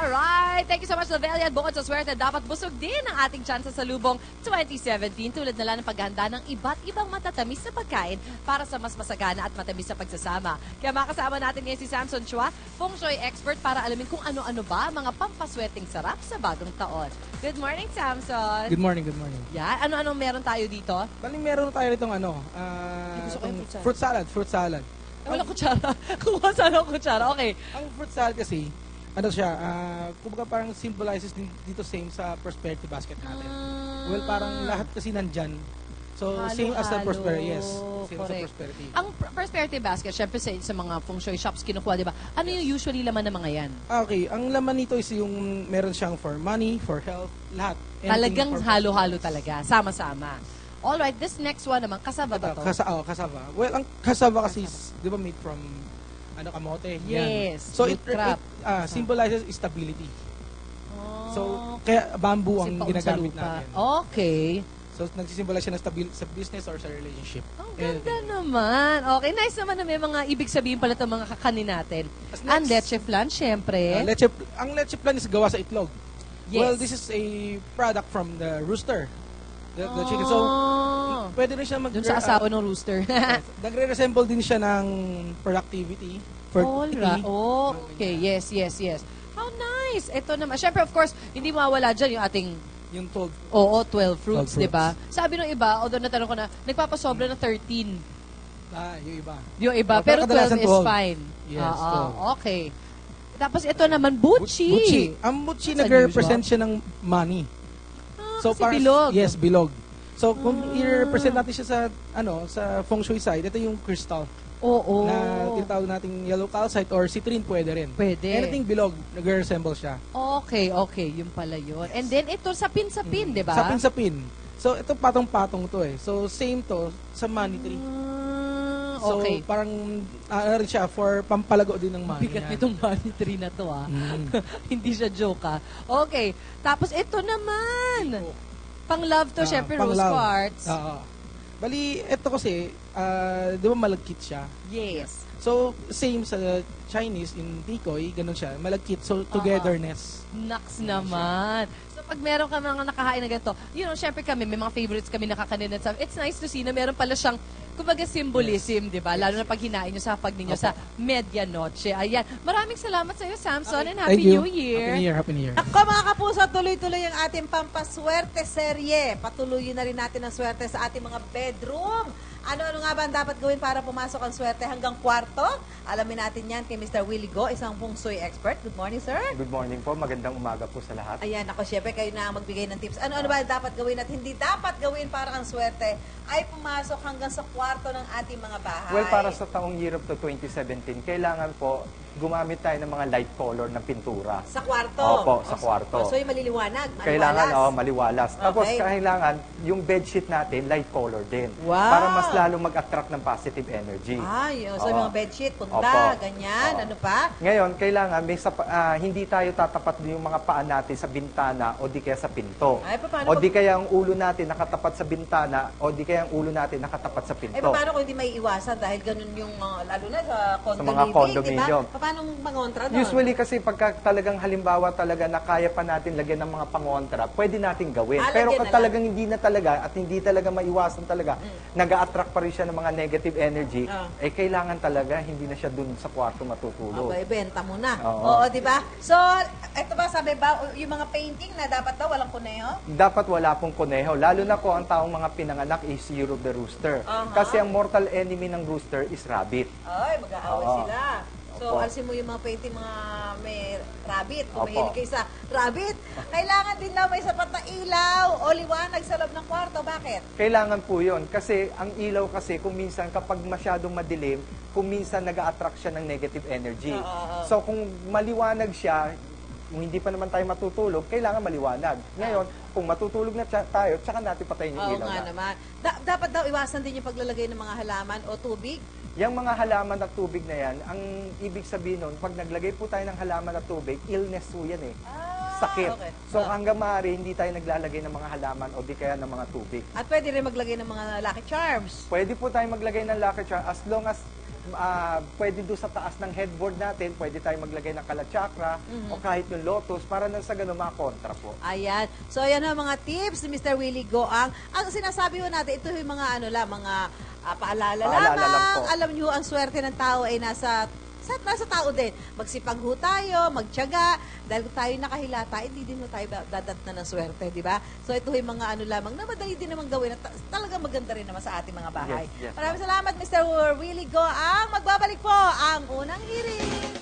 Alright, thank you so much, Lovelia. At bukod sa swerte, dapat busog din ang ating tsansa sa lubong 2017 tulad na lang ng paghahanda ng iba't ibang matatamis na pagkain para sa mas masagana at matamis na pagsasama. Kaya makasama natin ngayon si Samson Chua, Feng Shui expert para alamin kung ano-ano ba mga pampaswerteng sarap sa bagong taon. Good morning, Samson. Good morning, good morning. Yan, ano-anong meron tayo dito? Bali, meron tayo itong gusto ko yung fruit salad. Wala kutsara. Kuha sana ako kutsara. Okay. Ang fruit salad kasi, kumbaga parang symbolizes din dito same sa prosperity basket natin. Well, parang lahat kasi nandyan. So, same as the prosperity. Yes. Same as the prosperity. Ang prosperity basket, syempre sa mga feng shui shops kinukuha, di ba? Ano yung usually laman ng mga yan? Okay. Ang laman nito is yung meron siyang for money, for health, lahat. Talagang halo-halo talaga. Sama-sama. Alright, this next one naman, kasaba ba to? Kasaba. Well, ang kasaba kasi is, di ba, made from kamote. Yes. Yan. So, it symbolizes stability. Oh. So, kaya bamboo ang ginagamit natin. Okay. So, nagsisimbolize siya ng sa business or sa relationship. Ang ganda naman. Okay, nice naman na may mga ibig sabihin pala itong mga kakanin natin. Ang leche flan, syempre. Ang leche flan is gawa sa itlog. Yes. Well, this is a product from the rooster. The chicken. So, pwede rin siya dun sa asawa ng rooster. Nagre-resemble din siya ng productivity. Alright. Okay, yes. How nice. Ito naman. Syempre, of course, hindi mawala dyan yung ating yung 12. Oo, 12 fruits, di ba? Sabi ng iba, although natanong ko na, nagpapasobra na 13. Yung iba. Pero 12 is fine. Yes, okay. Tapos ito naman, buchi. Ang buchi, nag-represent siya ng money. So, bilog. Yes, bilog. So, kung i-represent natin siya sa feng shui side, ito yung crystal. Oo. Na tinatawag nating yellow calcite or citrine, pwede rin. Pwede. Anything bilog, nag-resemble siya. Okay. Yun pala yun. And then, ito, sapin-sapin, di ba? Sapin-sapin. So, ito patong-patong to eh. So, same to sa money tree. Okay. So, parang, rin siya for pampalago din ng money. Bigat nitong money tree na to, Hindi siya joke, Okay. Tapos, ito naman. Pang-love to, syempre, rose quartz. Bali, ito kasi, di ba malagkit siya? Yes. So, same sa Chinese, in Tikoy, ganun siya. Malagkit. So, togetherness. Naks naman. So, pag meron ka mga nakahain na ganito, syempre kami, may mga favorites kami nakakanin at it's nice to see na meron pala siyang, kumbaga, symbolism, di ba? Lalo na pag hinain nyo sa hapag ninyo sa medianoche. Ayan. Maraming salamat sa iyo, Samson, and Happy New Year. Happy New Year. Ako, mga kapuso, tuloy-tuloy ang ating pampaswerte serye. Patuloyin na rin natin ang swerte sa ating mga bedroom. Ano-ano nga ba ang dapat gawin para pumasok ang swerte hanggang kwarto? Alamin natin yan kay Mr. Willie Go, isang feng shui expert. Good morning, sir. Good morning po. Magandang umaga po sa lahat. Ayan, ako, syempre kayo na ang magbigay ng tips. Ano-ano ba dapat gawin at hindi dapat gawin para ang swerte ay pumasok hanggang sa kwarto ng ating mga bahay? Well, para sa taong year of the 2017, kailangan po gumamit tayo ng mga light color ng pintura. Sa kwarto? Opo, sa kwarto. So, yung maliliwanag, maliwalas? Kailangan, maliwalas. Okay. Tapos, kailangan yung bedsheet natin, light color din. Wow! Para mas lalo mag-attract ng positive energy. So, yung mga bedsheet, punta, ganyan, ano pa? Ngayon, kailangan, hindi tayo tatapat yung mga paa natin sa bintana o di kaya sa pinto. Ay, paano o di kaya ang ulo natin nakatapat sa bintana o di kaya ang ulo natin nakatapat sa pinto. Paano kung hindi may iwasan dahil ganun yung, lalo na sa condo sa mga living, condominium. Diba? Paano mangontra doon? Usually kasi pagka talagang halimbawa talaga na kaya pa natin lagyan ng mga pangontra, pwede natin gawin. Pero kung talagang hindi na talaga at hindi talaga maiwasan talaga, nag-a-attract pa rin siya ng mga negative energy, kailangan talaga hindi na siya dun sa kwarto matutulog. Okay, benta mo na. Oo, di ba? So, ito ba, sabi ba, yung mga painting na dapat daw walang kuneho? Dapat wala pong kuneho. Lalo na ko ang taong mga pinanganak is Year of the Rooster. Kasi ang mortal enemy ng rooster is rabbit. Ay, mag-aaway sila. So, alisin mo yung mga painting, mga may rabbit. Kung mahilig kayo sa rabbit, kailangan din daw may sapat na ilaw o liwanag sa loob ng kwarto. Bakit? Kailangan po yun. Kasi ang ilaw kasi, kung minsan kapag masyadong madilim, kung minsan nag-a-attract siya ng negative energy. So, kung maliwanag siya, kung hindi pa naman tayo matutulog, kailangan maliwanag. Ngayon, kung matutulog na tayo, tsaka natin patayin yung ilaw na. Naman. Dapat daw iwasan din yung paglalagay ng mga halaman o tubig. Yung mga halaman at tubig na yan, ang ibig sabihin nun, pag naglagay po tayo ng halaman at tubig, illness po yan eh. Sakit. Okay. So hanggang maaari, hindi tayo naglalagay ng mga halaman o di kaya ng mga tubig. At pwede rin maglagay ng mga lucky charms. Pwede po tayo maglagay ng lucky charm as long as pwede doon sa taas ng headboard natin, pwede tayo maglagay ng kalachakra o kahit yung lotus para nang sa ganun makakontra po. Ayan. So, ayan ang mga tips ni Mr. Willie Goang. Ang sinasabi ho natin, ito yung mga mga paalala Paalala lang lamang. po. Alam niyo, ang swerte ng tao ay nasa tao din. Magsipag ho tayo, magtiyaga. Dahil kung tayo nakahilata, hindi din ho tayo dadat na ng swerte, di ba? So, ito yung mga lamang na madali din naman gawin at talagang maganda rin naman sa ating mga bahay. Yes, yes. Maraming salamat, Mr. Willie Goang. Magbabalik po ang unang hirit.